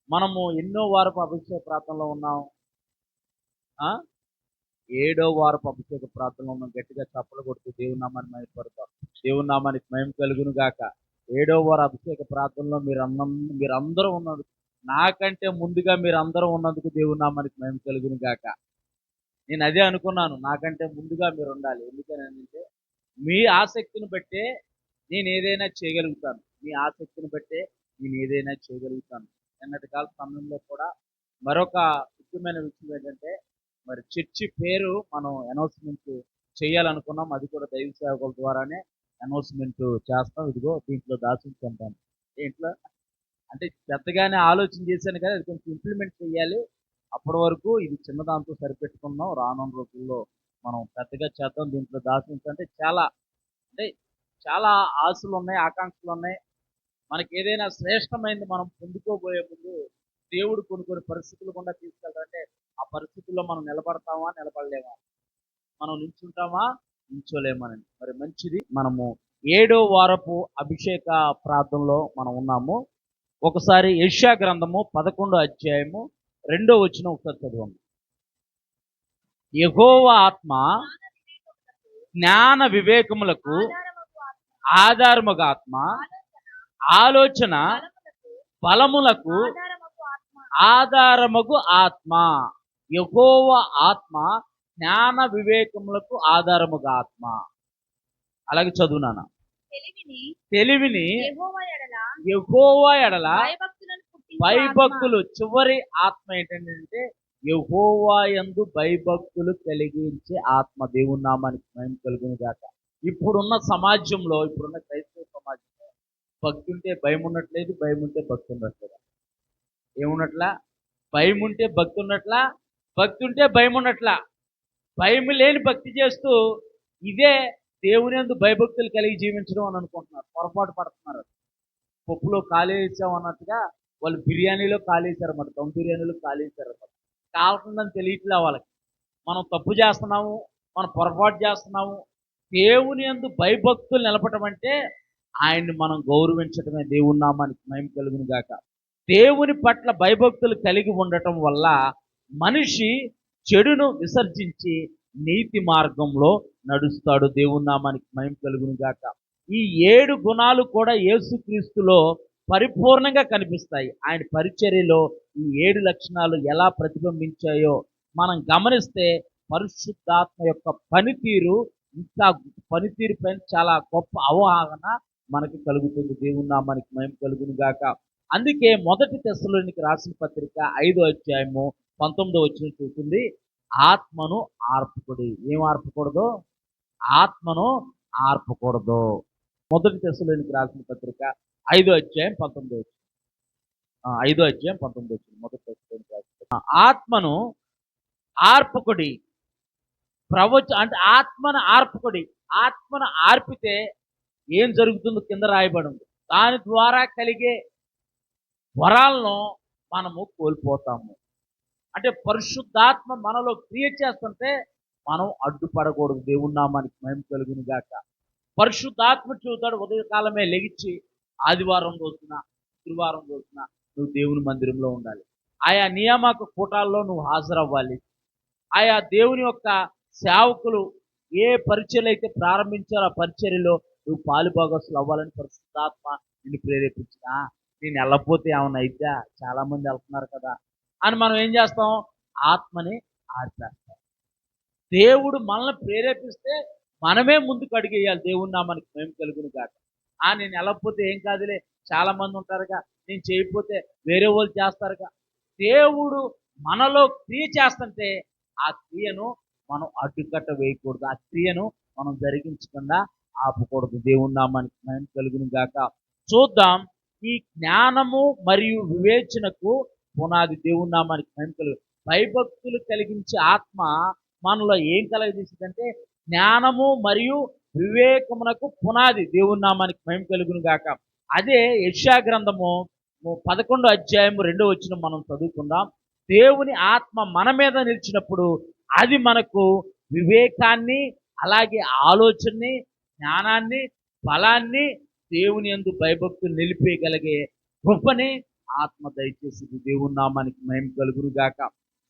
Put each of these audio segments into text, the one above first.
మనము ఎన్నో వారపు అభిషేక ప్రార్థనలో ఉన్నాం. ఆ 7వ వారపు అభిషేక ప్రార్థనలో ఉన్నాం. గట్టిగా చప్పలు కొడుతూ దేవుని నామాన్ని మహిమపడతాం. దేవుని నామానికి మహిమ కలుగును గాక. 7వ వార అభిషేక ప్రార్థనలో మీరందరూ ఉన్నారు. నాకంటే ముందుగా మీరందరూ ఉన్నందుకు దేవుని నామానికి మహిమ కలుగును గాక. నేను అదే అనుకున్నాను, నాకంటే ముందుగా మీరు ఉండాలి. ఎందుకనంటే మీ ఆసక్తిని బట్టే నేను ఏదైనా చేయగలుగుతాను. మీ ఆసక్తిని బట్టే నేను ఏదైనా చేయగలుగుతాను. నిన్నటి కాల సమయంలో కూడా మరొక ముఖ్యమైన విషయం ఏంటంటే, మరి చర్చి పేరు మనం అనౌన్స్మెంట్ చేయాలనుకున్నాం. అది కూడా దైవ సేవకుల ద్వారానే అనౌన్స్మెంట్ చేస్తాం. ఇదిగో దీంట్లో దాచుకుంటాను. ఏంట్లో అంటే పెద్దగానే ఆలోచన చేశాను కదా, అది కొంచెం ఇంప్లిమెంట్ చేయాలి. అప్పటి వరకు ఇది చిన్నదాంతో సరిపెట్టుకున్నాం. రానున్న రోజుల్లో మనం పెద్దగా చేద్దాం. దీంట్లో దాచుకుంటే అంటే చాలా ఆశలు ఉన్నాయి, ఆకాంక్షలు ఉన్నాయి. మనకి ఏదైనా శ్రేష్టమైనది మనం పొందుకోబోయే ముందు దేవుడు కొన్ని పరిస్థితులు గుండా తీసుకెళ్తారంటే ఆ పరిస్థితుల్లో మనం నిలబడతామా, నిలబడలేమా, మనం నిల్చుంటామా, నిల్చోలేమని. మరి మంచిది, మనము 7వ వారపు అభిషేక ప్రార్థనలో మనం ఉన్నాము. ఒకసారి యెషయా గ్రంథము 11వ అధ్యాయము 2వ వచనం ఒకసారి చదవండి. యెహోవా ఆత్మ జ్ఞాన వివేకములకు ఆధారముగా ఆత్మ, ఆలోచన బలములకు ఆధారముగు ఆత్మ. యెహోవా ఆత్మ జ్ఞాన వివేకములకు ఆధారముగా ఆత్మ. అలాగే చదువునాను. తెలివిని యెహోవా ఎడల భయభక్తులు. చివరి ఆత్మ ఏంటంటే యెహోవా యందు భయభక్తులు కలిగించే ఆత్మ. దేవుని నామానికి మహిమ కలుగును గాక. ఇప్పుడున్న సమాజంలో, ఇప్పుడున్న క్రైస్తవ సమాజంలో భక్తి ఉంటే భయం ఉన్నట్లేదు, భయం ఉంటే భక్తి ఉన్నట్లేదు. ఏమున్నట్లా? భయం ఉంటే భక్తి ఉన్నట్లా, భక్తి ఉంటే భయం ఉన్నట్లా. భయం లేని భక్తి చేస్తూ ఇదే దేవుని యందు భయభక్తులు కలిగి జీవించడం అని అనుకుంటున్నారు. పొరపాటు పడుతున్నారు. పప్పులో కాలేసాం అన్నట్టుగా వాళ్ళు బిర్యానీలో కాలేసారు అన్నమాట. దమ్ బిర్యానీలో కాలేసారు అన్నమాట. కాలుతుందని తెలియట్లే వాళ్ళకి. మనం తప్పు చేస్తున్నాము, మనం పొరపాటు చేస్తున్నాము. దేవుని యందు భయభక్తులు నిలపటం అంటే ఆయన్ని మనం గౌరవించటమే. దేవుని నామానికి మహిమ కలుగును గాక. దేవుని పట్ల భయభక్తులు కలిగి ఉండటం వల్ల మనిషి చెడును విసర్జించి నీతి మార్గంలో నడుస్తాడు. దేవుని నామానికి మహిమ కలుగును గాక. ఈ 7 గుణాలు కూడా యేసుక్రీస్తులో పరిపూర్ణంగా కనిపిస్తాయి. ఆయన పరిచర్యలో ఈ 7 లక్షణాలు ఎలా ప్రతిబింబించాయో మనం గమనిస్తే పరిశుద్ధాత్మ యొక్క పనితీరు, ఇంకా పనితీరు పైన చాలా గొప్ప అవగాహన మనకి కలుగుతుంది. దేవుని నామానికి మహిమ కలుగును గాక. అందుకే 1 తెస్సలోనికీ రాసిన పత్రిక 5వ అధ్యాయము 19వ వచనం చూస్తుంది. ఆత్మను ఆర్పకుడి. ఏం ఆర్పకూడదు? ఆత్మను ఆర్పకూడదు. 1 తెస్సలోనికీ రాసిన పత్రిక 5వ అధ్యాయం 19వ వచనం. 5వ అధ్యాయం 19వ వచనం. 1 తెస్సలోనికీ రాసిన ఆత్మను ఆర్పకుడి. అంటే ఆత్మను ఆర్పకుడి. ఆత్మను ఆర్పితే ఏం జరుగుతుందో కింద రాయబడి ఉంది. దాని ద్వారా కలిగే వరాలను మనము కోల్పోతాము. అంటే పరిశుద్ధాత్మ మనలో క్రియ చేస్తుంటే మనం అడ్డుపడకూడదు. దేవుని నామానికి మహిమ కలుగును గాక. పరిశుద్ధాత్మ చూతాడు. ఉదయకాలమే లెగిచి ఆదివారం రోజున, శుక్రవారం రోజున నువ్వు దేవుని మందిరంలో ఉండాలి. ఆయా నియామక కూటాల్లో నువ్వు హాజరవ్వాలి. ఆయా దేవుని యొక్క సేవకులు ఏ పరిచర్యలు అయితే ప్రారంభించారో ఆ పరిచర్యలో నువ్వు పాలుభాగస్తులు అవ్వాలని పరిశుద్ధాత్మ నిన్ను ప్రేరేపించిన. నేను వెళ్ళకపోతే ఏమన్నా అయితే, చాలా మంది వెళ్తున్నారు కదా అని మనం ఏం చేస్తాం? ఆత్మని ఆర్పేస్తాం. దేవుడు మనల్ని ప్రేరేపిస్తే మనమే ముందుకు అడిగేయాలి. దేవుని నామానికి మహిమ కలుగును గాక. నేను వెళ్ళకపోతే ఏం కాదులే, చాలా మంది ఉంటారుగా, నేను చేయకపోతే వేరే వాళ్ళు చేస్తారుగా. దేవుడు మనలో క్రియ చేస్తుంటే ఆ క్రియను మనం అడ్డుకట్ట వేయకూడదు. ఆ క్రియను మనం జరిగించకుండా ఆపకూడదు. దేవుని నామానికి మహిమ కలుగును గాక. చూద్దాం. ఈ జ్ఞానము మరియు వివేచనకు పునాది. దేవుని నామానికి మహిమ కలుగు. భయభక్తులు కలిగించే ఆత్మ మనలో ఏం కలగజేసిందంటే జ్ఞానము మరియు వివేకమునకు పునాది. దేవుని నామానికి మహిమ కలుగును గాక. అదే యెషయా గ్రంథము 11వ అధ్యాయము 2వ వచనం మనం చదువుకుందాం. దేవుని ఆత్మ మన మీద నిలిచినప్పుడు అది మనకు వివేకాన్ని, అలాగే ఆలోచనని, జ్ఞానాన్ని, బలాన్ని, దేవుని యందు భయభక్తులు నిలిపేయగలిగే కృపని, ఆత్మ దయచేసి దేవుని నామానికి మహిమ కలుగును గాక.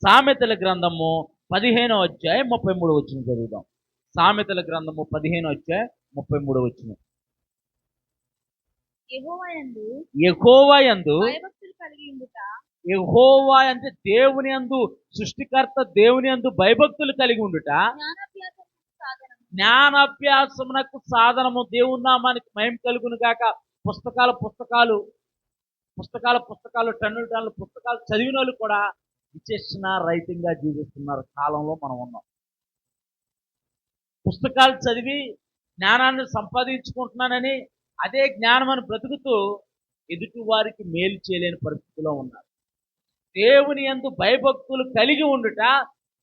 సామెతల గ్రంథము 15వ అధ్యాయం 33వ వచనం చదువుదాం. సామెతల గ్రంథము 15వ అధ్యాయం 33వ వచనం. యెహోవా యందు భయభక్తులు కలిగి ఉండుట యెహోవా అంటే దేవుని యందు, సృష్టికర్త దేవుని యందు భయభక్తులు కలిగి ఉండుట జ్ఞానాభ్యాసమునకు సాధనము. జ్ఞానాభ్యాసమునకు సాధనము. దేవుని నామానికి మహిమ కలుగును గాక. పుస్తకాలు టన్నుల పుస్తకాలు చదివిన వాళ్ళు కూడా విచక్షణ రహితంగా జీవిస్తున్నారు కాలంలో మనం ఉన్నాం. పుస్తకాలు చదివి జ్ఞానాన్ని సంపాదించుకుంటున్నానని అదే జ్ఞానమని బ్రతుకుతూ ఎదుటి వారికి మేలు చేయలేని పరిస్థితిలో ఉన్నారు. దేవుని యందు భయభక్తులు కలిగి ఉండుట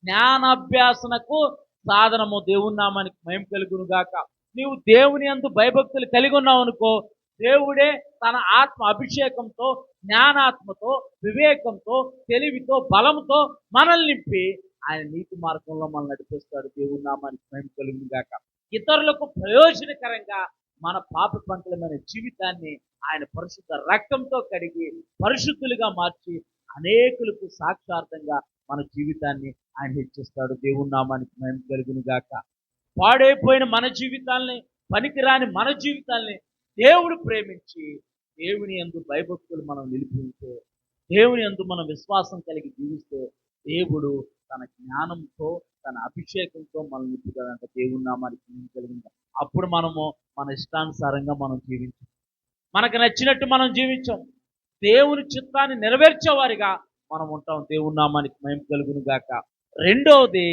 జ్ఞానాభ్యాసనకు సాధనము. దేవుని నామానికి మహిమ కలుగును గాక. నీవు దేవుని యందు భయభక్తులు కలిగి ఉన్నావు అనుకో, దేవుడే తన ఆత్మ అభిషేకంతో, జ్ఞానాత్మతో, వివేకంతో, తెలివితో, బలంతో మనల్ని నింపి ఆయన నీతి మార్గంలో మనల్ని నడిపిస్తాడు. దేవుని నామానికి మహిమ కలుగును గాక. ఇతరులకు ప్రయోజనకరంగా మన పాప పంకలమైన జీవితాన్ని ఆయన పరిశుద్ధ రక్తంతో కడిగి పరిశుద్ధులుగా మార్చి అనేకులకు సాక్షార్థంగా మన జీవితాన్ని ఆయన హెచ్చిస్తాడు. దేవుని నామానికి మహిమ కలుగును గాక. పాడైపోయిన మన జీవితాల్ని, పనికిరాని మన జీవితాల్ని దేవుడు ప్రేమించి దేవుని యందు భయభక్తులు మనం నిలిపితే, దేవుని యందు మనం విశ్వాసం కలిగి జీవిస్తే దేవుడు తన జ్ఞానంతో, తన అభిషేకంతో మనం నింపుతాడంట. దేవుని నామానికి మహిమ కలుగును గాక. అప్పుడు మనము మన ఇష్టానుసారంగా మనం జీవించాం, మనకు నచ్చినట్టు మనం జీవించాం, దేవుని చిత్తాన్ని నెరవేర్చేవారిగా మనం ఉంటాం. దేవుని నామానికి మహిమ కలుగును గాక. రెండవది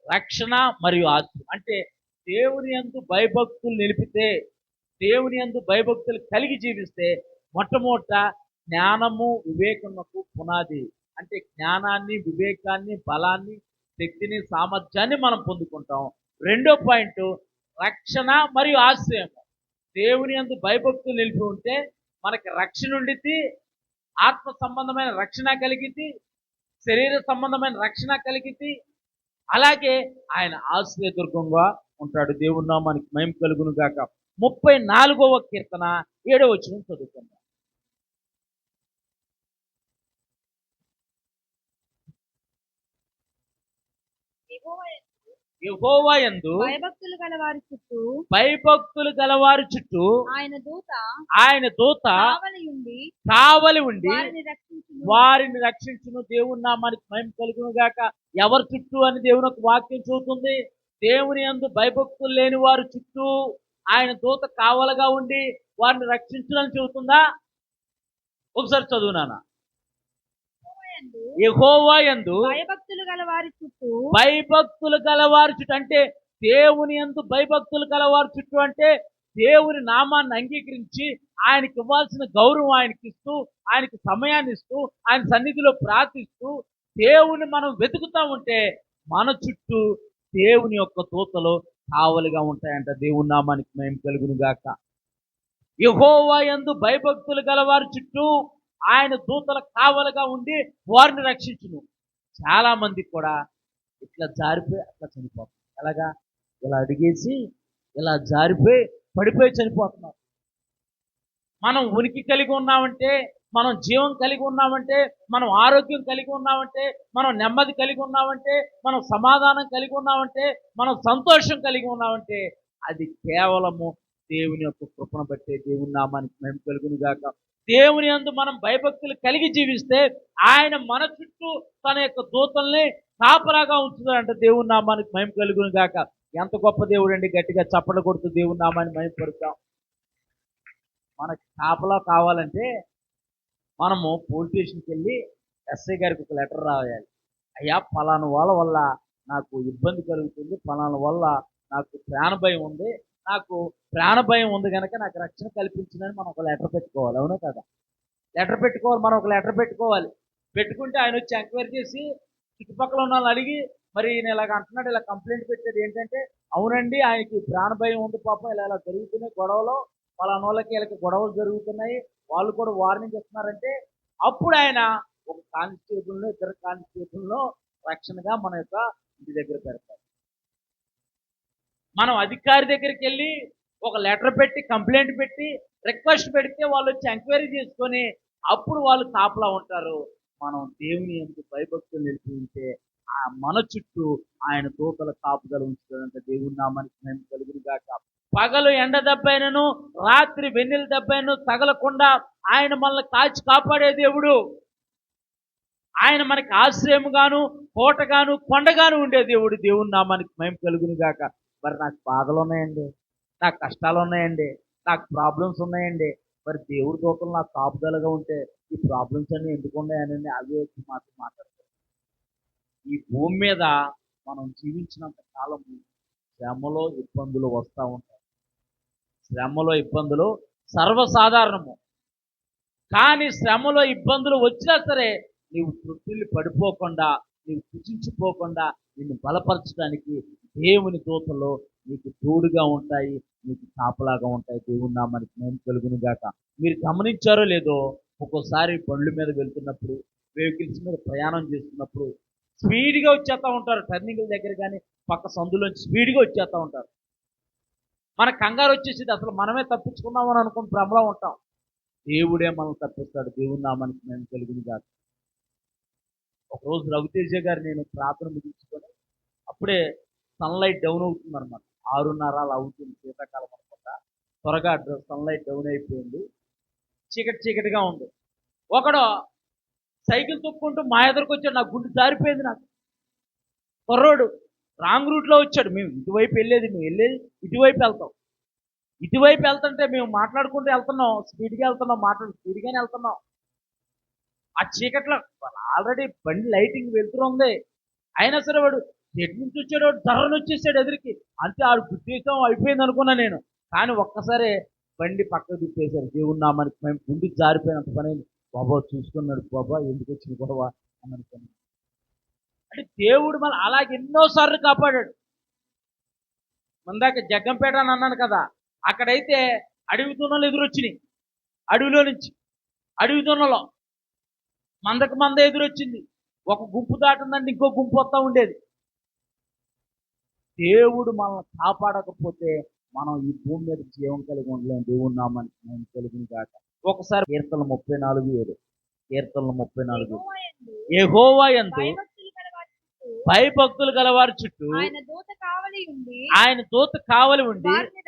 రక్షణ మరియు ఆశ్రయం. అంటే దేవుని యందు భయభక్తులు నిలిపితే, దేవుని యందు భయభక్తులు కలిగి జీవిస్తే మొట్టమొదట జ్ఞానము వివేకమునకు పునాది. అంటే జ్ఞానాన్ని, వివేకాన్ని, బలాన్ని, శక్తిని, సామర్థ్యాన్ని మనం పొందుకుంటాం. రెండో పాయింట్ రక్షణ మరియు ఆశ్రయం. దేవుని యందు భయభక్తులు నిలిపి ఉంటే మనకి రక్షణ ఉండిద్ది, ఆత్మ సంబంధమైన రక్షణ కలిగిద్ది, శరీర సంబంధమైన రక్షణ కలిగిద్ది. అలాగే ఆయన ఆశ్రయదుర్గంగా ఉంటాడు. దేవుని నామానికి మహిమ కలుగును గాక. 34వ కీర్తన 7వ వచనం చదువుకుందాం. యెహోవా యందు భయభక్తులు గల వారి చుట్టూ భయభక్తులు గలవారి చుట్టూ ఆయన దూత కావలి ఉండి వారిని రక్షించును. దేవుని నామానికి మహిమ కలుగును గాక. ఎవరి చుట్టూ అని దేవుని ఒక వాక్యం చూస్తుంది. దేవుని యందు భయభక్తులు లేని వారి చుట్టూ ఆయన దూత కావలగా ఉండి వారిని రక్షించునని చెబుతుందా? ఒకసారి చదువు నాన్న. యెహోవా యందు భయభక్తులు గల వారి చుట్టూ అంటే దేవుని యందు భయభక్తులు గలవారి చుట్టూ అంటే దేవుని నామాన్ని అంగీకరించి ఆయనకి ఇవ్వాల్సిన గౌరవం ఆయనకి ఇస్తూ, ఆయనకి సమయాన్ని ఇస్తూ, ఆయన సన్నిధిలో ప్రార్థిస్తూ దేవుని మనం వెతుకుతా ఉంటే మన చుట్టూ దేవుని యొక్క దూతలు కావలిగా ఉంటాయంట. దేవుని నామానికి మహిమ కలుగును గాక. యెహోవా యందు భయభక్తులు గలవారి చుట్టూ ఆయన దూతల కావలిగా ఉండి వారిని రక్షించును. చాలా మంది కూడా ఇట్లా జారిపోయి అట్లా చనిపోతారు. ఎలాగా? ఇలా అడిగేసి ఇలా జారిపోయి పడిపోయి చనిపోతున్నారు. మనం ఉనికి కలిగి ఉన్నామంటే, మనం జీవం కలిగి ఉన్నామంటే, మనం ఆరోగ్యం కలిగి ఉన్నామంటే, మనం నెమ్మది కలిగి ఉన్నామంటే, మనం సమాధానం కలిగి ఉన్నామంటే, మనం సంతోషం కలిగి ఉన్నామంటే అది కేవలము దేవుని యొక్క కృపను బట్టే. దేవుని నామానికి మహిమ కలుగును గాక. దేవుని యందు మనం భయభక్తులు కలిగి జీవిస్తే ఆయన మన చుట్టూ తన యొక్క దూతల్ని కాపలాగా ఉంచుతాడంట. దేవుని నామానికి మహిమ కలుగును గాక. ఎంత గొప్ప దేవుడు అండి. గట్టిగా చప్పట్లు కొడుతూ దేవుని నామాన్ని మహిమపరుద్దాం. మనకి కాపలా కావాలంటే మనము పోలీస్ స్టేషన్కి వెళ్ళి ఎస్ఐ గారికి ఒక లెటర్ రాయాలి. అయ్యా పలానా వాళ్ళ వల్ల నాకు ఇబ్బంది కలుగుతుంది, పలానా వల్ల నాకు ప్రాణభయం ఉంది, నాకు ప్రాణభయం ఉంది కనుక నాకు రక్షణ కల్పించిందని మనం ఒక లెటర్ పెట్టుకోవాలి. అవునా కదా? లెటర్ పెట్టుకోవాలి. మనం ఒక లెటర్ పెట్టుకోవాలి. పెట్టుకుంటే ఆయన వచ్చి ఎంక్వైరీ చేసి చుట్టుపక్కల ఉన్న వాళ్ళని అడిగి, మరి ఈయన ఇలాగ అంటున్నాడు, ఇలా కంప్లైంట్ పెట్టేది ఏంటంటే, అవునండి ఆయనకి ప్రాణభయం ఉంది పాపం, ఇలా ఇలా జరుగుతున్నాయి గొడవలు, పలానా వాళ్ళకి వీళ్ళకి గొడవలు జరుగుతున్నాయి, వాళ్ళు కూడా వార్నింగ్ ఇస్తున్నారంటే అప్పుడు ఆయన ఒక కానిస్టేబుల్ను, ఇద్దరు కానిస్టేబుల్ను రక్షణగా మన యొక్క ఇంటి దగ్గర పెడతారు. మనం అధికారి దగ్గరికి వెళ్ళి ఒక లెటర్ పెట్టి, కంప్లైంట్ పెట్టి, రిక్వెస్ట్ పెడితే వాళ్ళు వచ్చి ఎంక్వైరీ చేసుకొని అప్పుడు వాళ్ళు కాపలా ఉంటారు. మనం దేవుని యందు భయభక్తులు నిలిపి ఉంటే ఆ మన చుట్టూ ఆయన దూతల కాపుదల ఉంచుతాడంటే దేవుని నామానికి మేము కలుగును గాక. పగలు ఎండ దెబ్బైనను రాత్రి వెన్నెల దెబ్బైనను తగలకుండా ఆయన మనల్ని కాచి కాపాడే దేవుడు. ఆయన మనకి ఆశ్రయముగాను కోటగాను కొండగాను ఉండే దేవుడు. దేవుని నామానికి మేము కలుగును గాక. మరి నాకు బాధలు ఉన్నాయండి, నాకు కష్టాలు ఉన్నాయండి, నాకు ప్రాబ్లమ్స్ ఉన్నాయండి. మరి దేవుడి దూతలు నాకు కాపుదలగా ఉంటే ఈ ప్రాబ్లమ్స్ అన్ని ఎందుకు ఉన్నాయని అవే మాత్రం మాట్లాడతారు. ఈ భూమి మీద మనం జీవించినంత కాలం శ్రమలో ఇబ్బందులు వస్తూ ఉంటాయి. శ్రమలో ఇబ్బందులు సర్వసాధారణము. కానీ శ్రమలో ఇబ్బందులు వచ్చినా సరే నీవు తృప్తిల్లి పడిపోకుండా, నీవు కుచించిపోకుండా నిన్ను బలపరచడానికి దేవుని దూతలు నీకు తోడుగా ఉంటాయి, నీకు కాపలాగా ఉంటాయి. దేవుని నామానికి మేము కలుగును గాక. మీరు గమనించారో లేదో, ఒక్కోసారి బండ్ల మీద వెళ్తున్నప్పుడు, వెహికల్స్ మీద ప్రయాణం చేస్తున్నప్పుడు స్పీడ్గా వచ్చేస్తూ ఉంటారు. టర్నింగ్ల దగ్గర కానీ పక్క సందులోంచి స్పీడ్గా వచ్చేస్తూ ఉంటారు. మన కంగారు వచ్చేసింది, అసలు మనమే తప్పించుకున్నామని అనుకుని భ్రమలో ఉంటాం. దేవుడే మనల్ని తప్పిస్తాడు. దేవుని నామానికి మేము కలుగును గాక. ఒకరోజు రవితేజ గారు నేను ప్రార్థన ముగించుకొని అప్పుడే సన్లైట్ డౌన్ అవుతుంది అనమాట. 6:30 అలా అవుతుంది, శీతాకాలం అనుకుంటా. త్వరగా సన్లైట్ డౌన్ అయిపోయింది, చీకటిగా ఉంది. ఒకడు సైకిల్ తొక్కుంటూ మా ఎదురుకు వచ్చాడు. నాకు గుండె జారిపోయింది. నాకు కుర్రోడు రాంగ్ రూట్లో వచ్చాడు. మేము ఇటువైపు వెళ్ళేది ఇటువైపు వెళ్తాం. ఇటువైపు వెళ్తుంటే మేము మాట్లాడుకుంటూ వెళ్తున్నాం, స్పీడ్గానే వెళ్తున్నాం. ఆ చీకట్లో ఆల్రెడీ బండి లైటింగ్ వెళ్తుంది. అయినా సరే వాడు ఎటు నుంచి వచ్చాడు, వాడు ధరను వచ్చేసాడు ఎదురికి. అంతే, ఆడు గుద్దేశం అయిపోయింది అనుకున్నా నేను. కానీ ఒక్కసారి బండి పక్కకు తిప్పేశారు. దేవుని నామానికి మేము గుండెకి జారిపోయినంత పని. బాబా చూసుకున్నాడు, బాబా ఎందుకు వచ్చిన గొడవ అని అనుకున్నాను. అంటే దేవుడు మన అలాగే ఎన్నోసార్లు కాపాడాడు. మందాక జగ్గంపేట అని అన్నాను కదా, అక్కడైతే అడవి దున్నలు ఎదురొచ్చినాయి. అడవిలో నుంచి అడవి దున్నలో మంద ఎదురొచ్చింది. ఒక గుంపు దాటుందంటే ఇంకో గుంపు వస్తూ ఉండేది. దేవుడు మనల్ని కాపాడకపోతే మనం ఈ భూమి మీద జీవం కలిగి ఉండలేము. దేవుని నామానికి మేము కలుగును గాక. ఒకసారి కీర్తన 34:7. కీర్తనలు 34. యెహోవా యందు భయభక్తులు గలవారి చుట్టూ ఆయన దూత కావలి ఉండి వారిని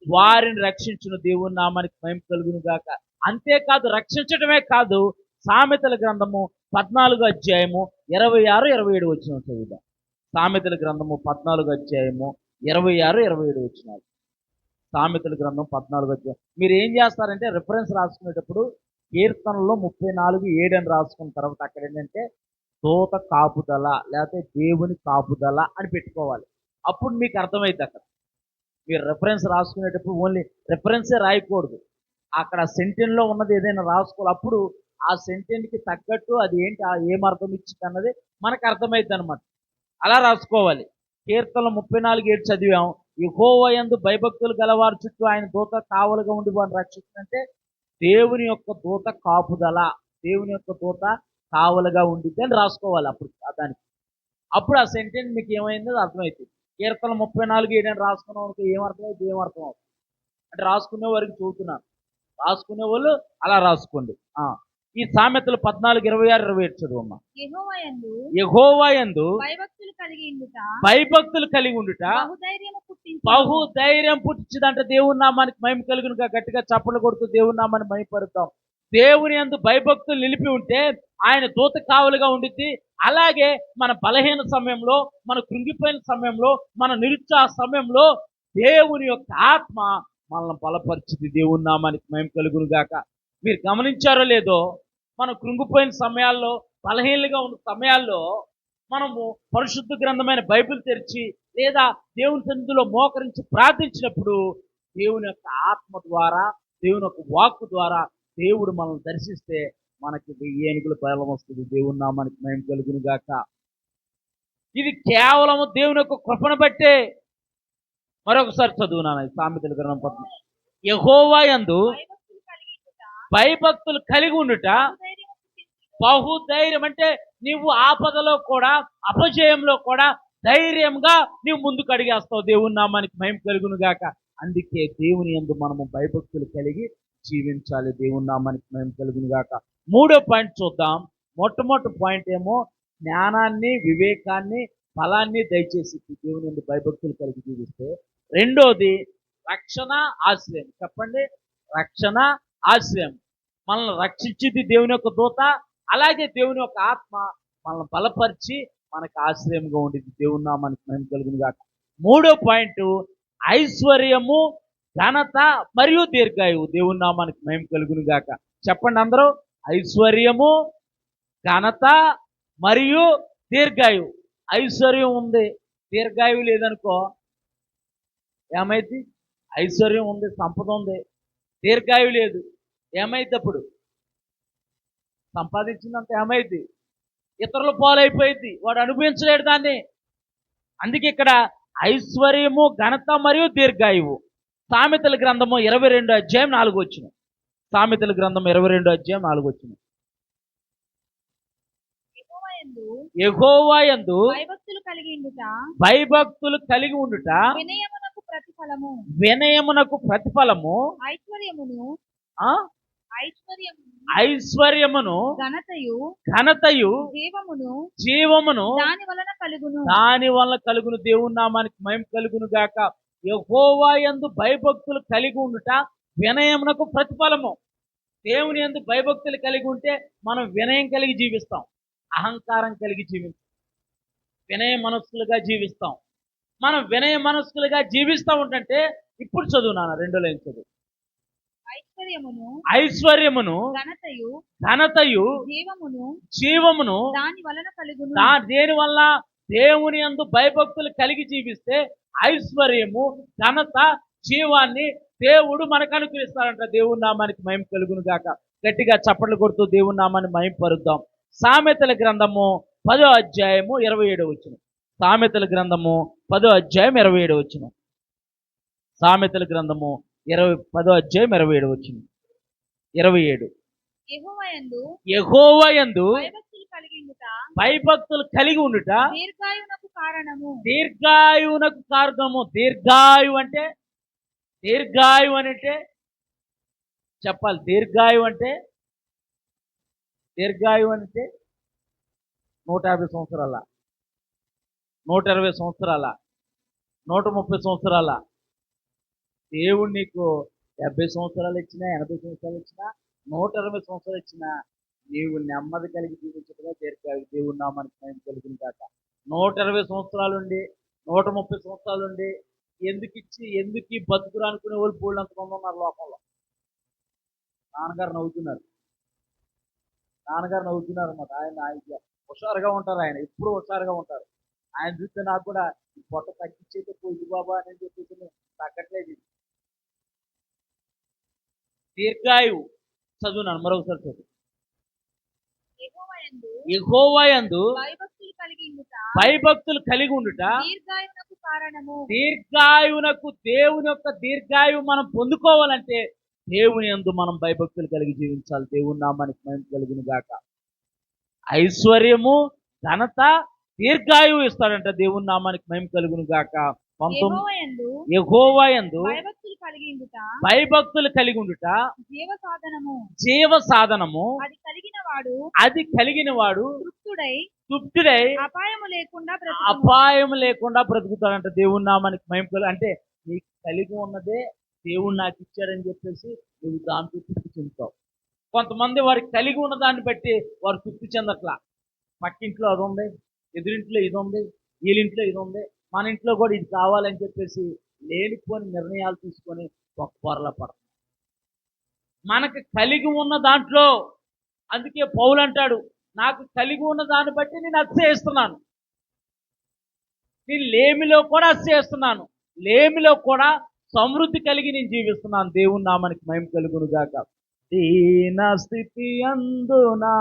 వారిని రక్షించును. దేవుని నామానికి మేము కలుగును గాక. అంతేకాదు, రక్షించడమే కాదు, సామెతల గ్రంథము 14:26-27 వచ్చిన చదువుదాం. సామెతల గ్రంథము 14:26-27 వచ్చినారు. సామెతల గ్రంథం 14. మీరు ఏం చేస్తారంటే రిఫరెన్స్ రాసుకునేటప్పుడు కీర్తనలో 34:7 అని రాసుకున్న తర్వాత అక్కడ ఏంటంటే దూత కాపుదల లేకపోతే దేవుని కాపుదల అని పెట్టుకోవాలి. అప్పుడు మీకు అర్థమైంది. అక్కడ మీరు రిఫరెన్స్ రాసుకునేటప్పుడు ఓన్లీ రిఫరెన్సే రాయకూడదు. అక్కడ సెంటెన్స్లో ఉన్నది ఏదైనా రాసుకోవాలి. అప్పుడు ఆ సెంటెన్స్కి తగ్గట్టు అది ఏంటి, ఏం అర్థం ఇచ్చింది అన్నది మనకు అర్థమైంది అనమాట. అలా రాసుకోవాలి. కీర్తనలు 34:7 చదివాం. యెహోవా యందు భయభక్తులు గలవారి చుట్టూ ఆయన దూత కావలుగా ఉండి వారిని రక్షిస్తుందంటే దేవుని యొక్క దూత కాపుదల, దేవుని యొక్క దూత కావలుగా ఉండిద్ది అని రాసుకోవాలి. దానికి అప్పుడు ఆ సెంటెన్స్ మీకు ఏమైందో అర్థమవుతుంది. కీర్తన 34:7 అని రాసుకున్నాం అనుకో ఏమర్థం అవుతుంది అంటే రాసుకునే వారికి చూస్తున్నాను. రాసుకునే వాళ్ళు అలా రాసుకోండి. ఈ సామెతలు 14:26-27 చదువమ్మా. యెహోవా యందు భయభక్తులు కలిగి ఉండుట బహుధైర్యం పుట్టించదంటే దేవుని నామానికి మహిమ కలుగును గాక. గట్టిగా చప్పట్లు కొడుతూ దేవుని నామాన్ని మహిమపరుద్దాం. దేవుని యందు భయభక్తులు నిలిపి ఉంటే ఆయన దూత కావలుగా ఉండిద్ది. అలాగే మన బలహీన సమయంలో, మన కృంగిపోయిన సమయంలో, మన నిరుత్సాహ సమయంలో దేవుని యొక్క ఆత్మ మనల్ని బలపరిచింది. దేవుని నామానికి మహిమ కలుగును గాక. మీరు గమనించారో లేదో, మనం కృంగిపోయిన సమయాల్లో, బలహీనగా ఉన్న సమయాల్లో మనము పరిశుద్ధ గ్రంథమైన బైబిల్ తెరిచి లేదా దేవుని సన్నిధిలో మోకరించి ప్రార్థించినప్పుడు దేవుని యొక్క ఆత్మ ద్వారా, దేవుని యొక్క వాక్కు ద్వారా దేవుడు మనల్ని దర్శిస్తే మనకి 1000 ఏనుగుల బలం వస్తుంది. దేవుని నామానికి మహిమ కలుగును గాక. ఇది కేవలము దేవుని యొక్క కృపను బట్టే. మరొకసారి చదువునాను సామెతల గ్రంథం 14. యెహోవా యందు భయభక్తులు కలిగి ఉండుట బహుధైర్యం అంటే నీవు ఆపదలో కూడా, అపజయంలో కూడా ధైర్యంగా నీవు ముందుకు అడిగేస్తావు. దేవుని నామానికి మహిమ కలుగును గాక. అందుకే దేవుని యందు మనము భయభక్తులు కలిగి జీవించాలి. దేవుని నామానికి మహిమ కలుగును గాక. మూడో పాయింట్ చూద్దాం. మొట్టమొదటి పాయింట్ ఏమో జ్ఞానాన్ని, వివేకాన్ని, ఫలాన్ని దయచేసి దేవుని యందు భయభక్తులు కలిగి జీవిస్తే. రెండోది రక్షణ, ఆశ్రయం. చెప్పండి, రక్షణ, ఆశ్రయం. మనల్ని రక్షించింది దేవుని యొక్క దూత, అలాగే దేవుని యొక్క ఆత్మ మనల్ని బలపరిచి మనకు ఆశ్రయంగా ఉండేది. దేవుని నామానికి మహిమ కలుగును గాక. మూడో పాయింట్ ఐశ్వర్యము, ఘనత మరియు దీర్ఘాయువు. దేవుని నామానికి మహిమ కలుగును గాక. చెప్పండి అందరూ, ఐశ్వర్యము, ఘనత మరియు దీర్ఘాయువు. ఐశ్వర్యం ఉంది, దీర్ఘాయువు లేదనుకో ఏమైంది? ఐశ్వర్యం ఉంది, సంపద ఉంది, దీర్ఘాయువు లేదు, ఏమైంది? అప్పుడు సంపాదించినంత ఏమైంది? ఇతరుల పాలైపోయింది, వాడు అనుభవించలేడు దాన్ని. అందుకే ఇక్కడ ఐశ్వర్యము, ఘనత మరియు దీర్ఘాయువు. సామెతల గ్రంథము 22 అధ్యాయం 4 సామెతల గ్రంథం 22 అధ్యాయం 4. యెహోవా యందు భయభక్తులు కలిగి ఉండుట భయభక్తులు కలిగి ఉండుట వినయమునకు ప్రతిఫలము. వినయమునకు ప్రతిఫలము. ఐశ్వర్యమును ఆ ఐశ్వర్యమును ఐశ్వర్యమును ఘనతయు జీవమును దాని వలన కలుగును. దేవుని నామానికి మహిమ కలుగును గాక. యెహోవా యందు భయభక్తులు కలిగి ఉండుట వినయమునకు ప్రతిఫలము. దేవుని యందు భయభక్తులు కలిగి ఉంటే మనం వినయం కలిగి జీవిస్తాం, అహంకారం కలిగి జీవిస్తాం, వినయ మనస్కులుగా జీవిస్తాం. మనం వినయ మనస్కులుగా జీవిస్తూ ఉంటే ఇప్పుడు చదువు నాన్న, 2 లైన్ చదువు. ఐశ్వర్యమును ఘనతయు జీవమును దేని వల్ల? దేవుని యందు భయభక్తులు కలిగి జీవిస్తే ఐశ్వర్యము, ఘనత, జీవాన్ని దేవుడు మనకు అనుగ్రహిస్తాడంట. దేవుని నామానికి మహిమ కలుగును గాక. గట్టిగా చప్పట్లు కొడుతూ దేవుని నామాన్ని మహిమ పరుద్దాం. సామెతల గ్రంథము 10వ అధ్యాయము 27. సామెతల గ్రంథము 10వ అధ్యాయం 27. సామెతల గ్రంథము 10వ అధ్యాయం 27. యెహోవా యందు భయభక్తులు కలిగి ఉండుట దీర్ఘాయువునకు కారణము. దీర్ఘాయువు అంటే చెప్పాలి. దీర్ఘాయువు అంటే 150 సంవత్సరాల, 120 సంవత్సరాల, 130 సంవత్సరాల. దేవుడు నీకు 70 సంవత్సరాలు ఇచ్చినా, 80 సంవత్సరాలు ఇచ్చినా, 120 సంవత్సరాలు ఇచ్చినా నీవు నెమ్మది కలిగి జీవించగా దీర్ఘాయువు. దేవుడి నామానికి మహిమ కలుగును గాక. 120 సంవత్సరాలుండి, 130 సంవత్సరాలుండి ఎందుకు ఈ బతుకులు అనుకునే వాళ్ళు బోళ్ళంత మంది ఉన్నారు లోకంలో. నాన్నగారు నవ్వుతున్నారు అన్నమాట. ఆయన హుషారుగా ఉంటారు, ఆయన ఎప్పుడు హుషారుగా ఉంటారు. ఆయన చూస్తే నాకు కూడా ఈ పొట్ట తగ్గించేస్తే పోయి బాబా అని చెప్పేసి తగ్గట్లేదు. దీర్ఘాయువు చదువున్నాను, మరొకసారి చదువు. యెహోవా యందు భయభక్తులు కలిగి ఉండుట దీర్ఘాయువునకు. దేవుని యొక్క దీర్ఘాయువు మనం పొందుకోవాలంటే దేవుని యందు మనం భయభక్తులు కలిగి జీవించాలి. దేవుని నామానికి మహిమ కలుగును గాక. ఐశ్వర్యము, ఘనత, దీర్ఘాయువు ఇస్తాడంట. దేవుని నామానికి మహిమ కలుగును గాక. 19 యెహోవా యందు భయభక్తులు కలిగి ఉండుట జీవ సాధనము. అది కలిగిన వాడు తృప్తుడై అపాయము లేకుండా బ్రతుకుతాడంట. దేవుని నామానికి మహిమ కలుగు. అంటే నీకు కలిగి ఉన్నదే దేవుడు నాకు ఇచ్చాడని చెప్పేసి నువ్వు దాంతో తృప్తి చెందుతావు. కొంతమంది వారికి కలిగి ఉన్న దాన్ని బట్టి వారు తృప్తి చెందట్లా. పక్కింట్లో అది ఉంది, ఎదురింట్లో ఇది ఉంది, వీళ్ళింట్లో ఇది ఉంది, మన ఇంట్లో కూడా ఇది కావాలని చెప్పేసి లేనిపోని నిర్ణయాలు తీసుకొని ఒక పొరల పడతాం. మనకు కలిగి ఉన్న దాంట్లో, అందుకే పౌలు అంటాడు, నాకు కలిగి ఉన్న దాన్ని బట్టి నేను అతిశయిస్తున్నాను, నేను లేమిలో కూడా అతిశయిస్తున్నాను, లేమిలో కూడా సమృద్ధి కలిగి నేను జీవిస్తున్నాను. దేవుని నామానికి మహిమ కలుగును గాక. దీన స్థితి అందునా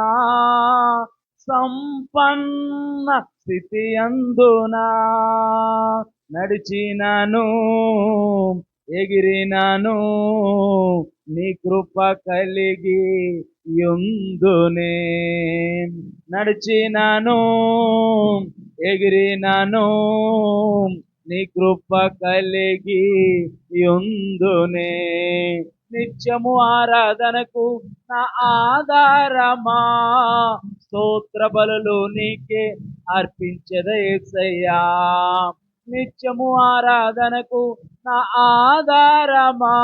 సంపన్న స్థితి అందునా నడిచినాను ఎగిరినాను నీ కృప కలిగి యుందునే. నడిచినాను ఎగిరినాను నీ కృప కలిగి యుందునే. నిత్యము ఆరాధనకు నా ఆధారమా, స్తోత్ర బలులు నీకే అర్పించద యేసయ్యా. నిత్యము ఆరాధనకు నా ఆధారమా,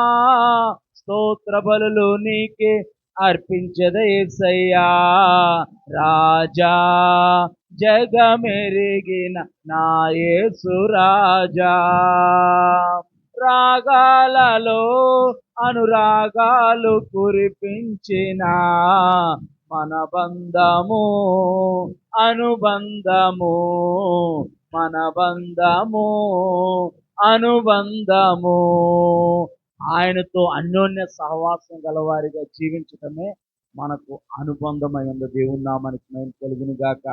స్తోత్ర బలులు నీకే అర్పించద యేసయ్యా. రాజా జగమెరిగిన నా యేసు రాజా, రాగాలలో అనురాగాలు కురిపించిన మన బంధము అనుబంధము, మన బంధము అనుబంధము. ఆయనతో అన్యోన్య సహవాసం గలవారిగా జీవించటమే మనకు అనుబంధమై ఉంది. దేవుని నామానికి మహిమ కలుగును గాక.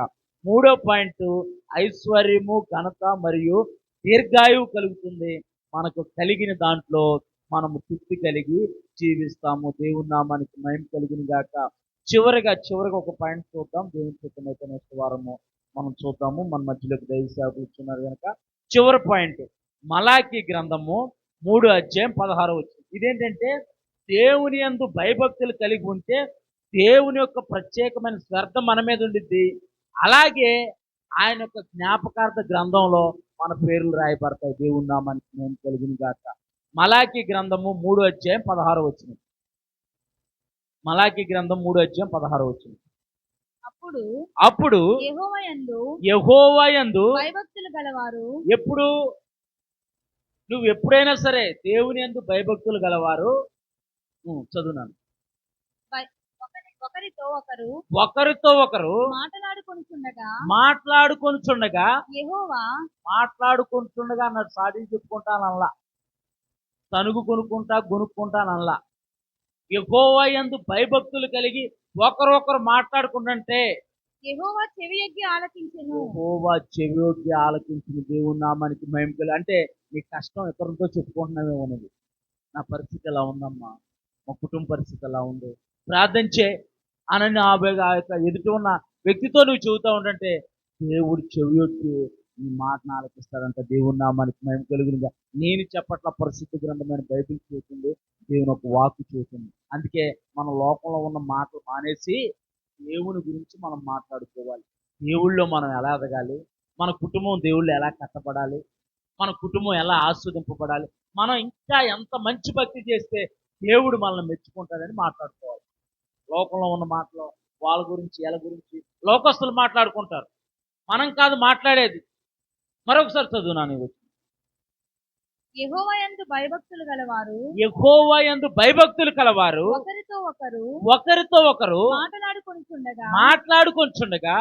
మూడో పాయింట్, ఐశ్వర్యము, ఘనత మరియు దీర్ఘాయువు కలుగుతుంది. మనకు కలిగిన దాంట్లో మనము తృప్తి కలిగి జీవిస్తాము. దేవుని నామానికి మహిమ కలుగును గాక. చివరిగా ఒక పాయింట్ చూద్దాం. దేవుని చిత్తమైతే నెక్స్ట్ వారము మనం చూద్దాము. మన మధ్యలోకి దైవ సేవకులు ఇస్తున్నారు కనుక చివరి పాయింట్, మలాకీ గ్రంథము 3:16. ఇదేంటంటే, దేవుని యందు భయభక్తులు కలిగి ఉంటే దేవుని యొక్క ప్రత్యేకమైన శ్రద్ధ మన మీద ఉండిద్ది. అలాగే ఆయన యొక్క జ్ఞాపకార్థ గ్రంథంలో మన పేర్లు రాయబడతాయి. దేవుని నామానికి మేము కలుగును గాక. మలాకీ గ్రంథము 3:16. మలాకీ గ్రంథం 3:16. అప్పుడు యెహోవా యందు భయభక్తులు గలవారు, ఎప్పుడు నువ్వు ఎప్పుడైనా సరే దేవుని యందు భయభక్తులు గలవారు, చదువునాను, ఒకరితో ఒకరు మాట్లాడుకొనుచుండగా అన్నాడు. సాటి చెప్పుకుంటానల్లా, తనుగు గొనుక్కుంటానల్లా. యెహోవా యందు భయభక్తులు కలిగి ఒకరొకరు మాట్లాడుకుంటుంటే యెహోవా చెవియొగ్గి ఆలకించిన దేవుని నామానికి మహిమ కలుగు. అంటే నీ కష్టం ఇతరులతో చెప్పుకుంటున్నామేమో, నువ్వు నా పరిస్థితి ఎలా ఉందమ్మా, మా కుటుంబ పరిస్థితి ఎలా ఉంది, ప్రార్థించే అని ఆ యొక్క ఎదుటి ఉన్న వ్యక్తితో నువ్వు చెబుతూ ఉంటుంటే దేవుడు చెవియొగ్గి ఈ మాటను ఆలకిస్తాడంట. దేవుని నామానికి మహిమ కలుగునుగా. నేను చెప్పట్ల పరిస్థితి గ్రంథమైన బైబిల్ చూసింది, దేవుని ఒక వాక్కు చూసింది. అందుకే మన లోకంలో ఉన్న మాటలు మానేసి దేవుని గురించి మనం మాట్లాడుకోవాలి. దేవుళ్ళో మనం ఎలా ఎదగాలి, మన కుటుంబం దేవుళ్ళు ఎలా కట్టబడాలి, మన కుటుంబం ఎలా ఆస్వాదింపబడాలి, మనం ఇంకా ఎంత మంచి భక్తి చేస్తే దేవుడు మనల్ని మెచ్చుకుంటాడని మాట్లాడుకోవాలి. లోకంలో ఉన్న మాటలు వాళ్ళ గురించి ఎలా గురించి లోకస్తులు మాట్లాడుకుంటారు, మనం కాదు మాట్లాడేది. మరొకసారి చదువునాను. యెహోవా యందు భయభక్తులు కలవారు ఒకరితో ఒకరు మాట్లాడుకొనుచుండగా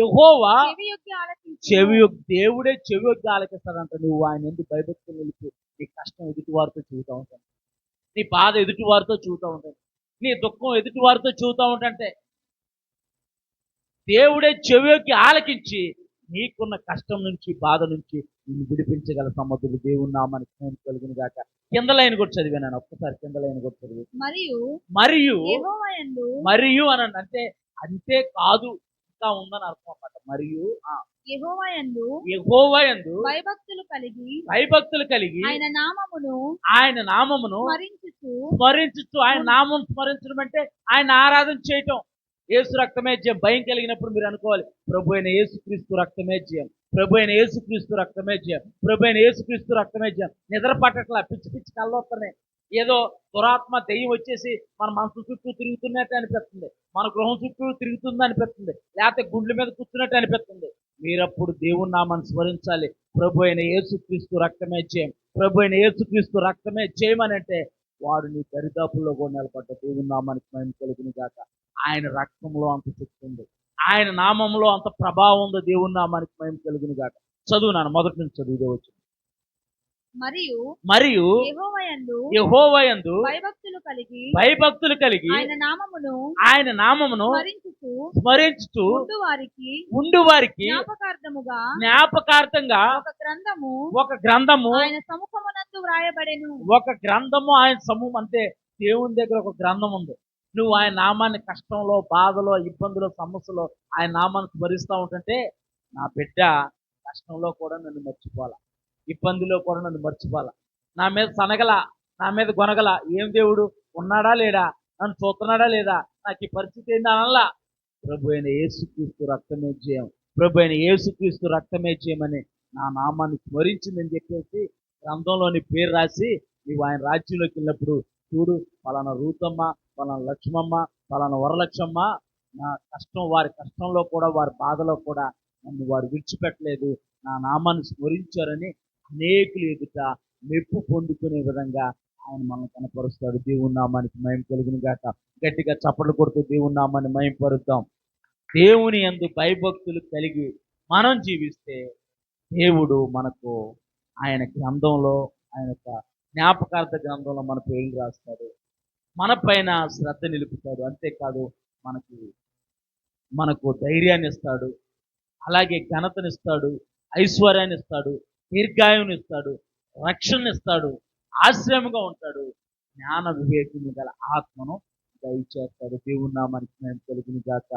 యెహోవా దేవుడే చెవియొగ్గి ఆలకిస్తాడంట. నువ్వు ఆయన ఎందుకు భయభక్తులు నిలిపి నీ కష్టం ఎదుటి వారితో చూస్తూ ఉంటాను, నీ బాధ ఎదుటి వారితో చూస్తూ ఉంటాను, నీ దుఃఖం ఎదుటి వారితో చూస్తూ ఉంటే దేవుడే చెవియొగ్గి ఆలకించి నీకున్న కష్టం నుంచి బాధ నుంచి నిన్ను విడిపించగల సమర్థుడు. దేవుని నామానికి మహిమ కలుగును గాక. కింద లైన్ కూడా చదివాను, ఒక్కసారి కింద లైన్ కూడా చదివి మరియు అని అంటే అంతే కాదు, ఇంకా ఉందని అర్థం అన్నమాట. మరియు యెహోవా యందు భయభక్తులు కలిగి ఆయన నామమును స్మరించుచు ఆయన నామం స్మరించడం అంటే ఆయన ఆరాధన చేయటం. యేసు రక్తమే జయం. భయం కలిగినప్పుడు మీరు అనుకోవాలి, ప్రభు అయిన యేసుక్రీస్తు రక్తమే జయం, ప్రభు అయిన యేసుక్రీస్తు రక్తమే జయం, ప్రభు అయిన యేసుక్రీస్తు రక్తమే జయం. నిద్ర పట్టట్లా, పిచ్చి పిచ్చి కళ్ళు వస్తున్నాయి. ఏదో దురాత్మ దెయ్యం వచ్చేసి మన మనసు చుట్టూ తిరుగుతున్నట్టు అనిపిస్తుంది, మన గృహం చుట్టూ తిరుగుతుంది అనిపిస్తుంది, లేకపోతే గుండెల మీద కూర్చున్నట్టు అనిపిస్తుంది. మీరప్పుడు దేవుని నామాన్ని స్మరించాలి. ప్రభు అయిన యేసుక్రీస్తు రక్తమే జయం, ప్రభు అయిన యేసుక్రీస్తు రక్తమే జయమని అంటే వాడు నీ దరిదాపుల్లో కూడా నిలబడ్డ. దేవుని నామానికి మహిమ కలుగును గాక. ఆయన రక్తంలో అంత శక్తి ఉంది, ఆయన నామంలో అంత ప్రభావం ఉంది. దేవుని నామానికి మహిమ కలుగును గాక. చదువునాను, మొదటి నుంచి చదువుదే వచ్చు. మరియు యెహోవా యందు భయభక్తులు కలిగి ఆయన నామమును స్మరించుచు ఉండు వారికి జ్ఞాపకార్థంగా ఒక గ్రంథము ఆయన సముఖమునందు వ్రాయబడెను. ఒక గ్రంథము ఆయన సమూహం అంటే దేవుని దగ్గర ఒక గ్రంథం ఉంది. నువ్వు ఆయన నామాన్ని కష్టంలో, బాధలో, ఇబ్బందులో, సమస్యలో ఆయన నామాన్ని స్మరిస్తూ ఉంటుంటే నా బిడ్డ కష్టంలో కూడా నన్ను మర్చిపోవాలా, ఇబ్బందిలో కూడా నన్ను మర్చిపోవాలా, నా మీద సనగల నా మీద గొనగల ఏం దేవుడు ఉన్నాడా లేడా, నన్ను చూస్తున్నాడా లేదా, నాకు ఈ పరిస్థితి ఏంది అనల్లా. ప్రభు అయిన యేసుక్రీస్తు రక్తమే జయం, ప్రభు అయిన యేసుక్రీస్తు రక్తమే జయమని నా నామాన్ని స్మరించిందని చెప్పేసి గ్రంథంలోని పేరు రాసి నీవు ఆయన రాజ్యంలోకి వెళ్ళినప్పుడు చూడు, పలానా రూతమ్మ, పలానా లక్ష్మమ్మ, పలానా వరలక్ష్మమ్మ నా వారి కష్టంలో కూడా, వారి బాధలో కూడా నన్ను వారు విడిచిపెట్టలేదు, నా నామాన్ని స్మరించారని అనేకులు ఎదుట మెప్పు పొందుకునే విధంగా ఆయన మనల్ని కనపరుస్తాడు. దేవుని నామానికి మహిమ కలుగును గాక. గట్టిగా చప్పట్లు కొడుతూ దేవుని నామాన్ని మహిమపరుద్దాం. దేవుని యందు భయభక్తులు కలిగి మనం జీవిస్తే దేవుడు మనకు ఆయన గ్రంథంలో, ఆయన యొక్క జ్ఞాపకార్థ గ్రంథంలో మన పేర్లు రాస్తాడు, మన పైన శ్రద్ధ నిలుపుతాడు. అంతేకాదు మనకు ధైర్యాన్ని ఇస్తాడు, అలాగే ఘనతనిస్తాడు, ఐశ్వర్యాన్ని ఇస్తాడు, దీర్ఘాయువుని ఇస్తాడు, రక్షణ ఇస్తాడు, ఆశ్రయంగా ఉంటాడు, జ్ఞాన వివేకము గల ఆత్మను దయచేస్తాడు. దేవుని నామానికి మహిమ కలుగును గాక.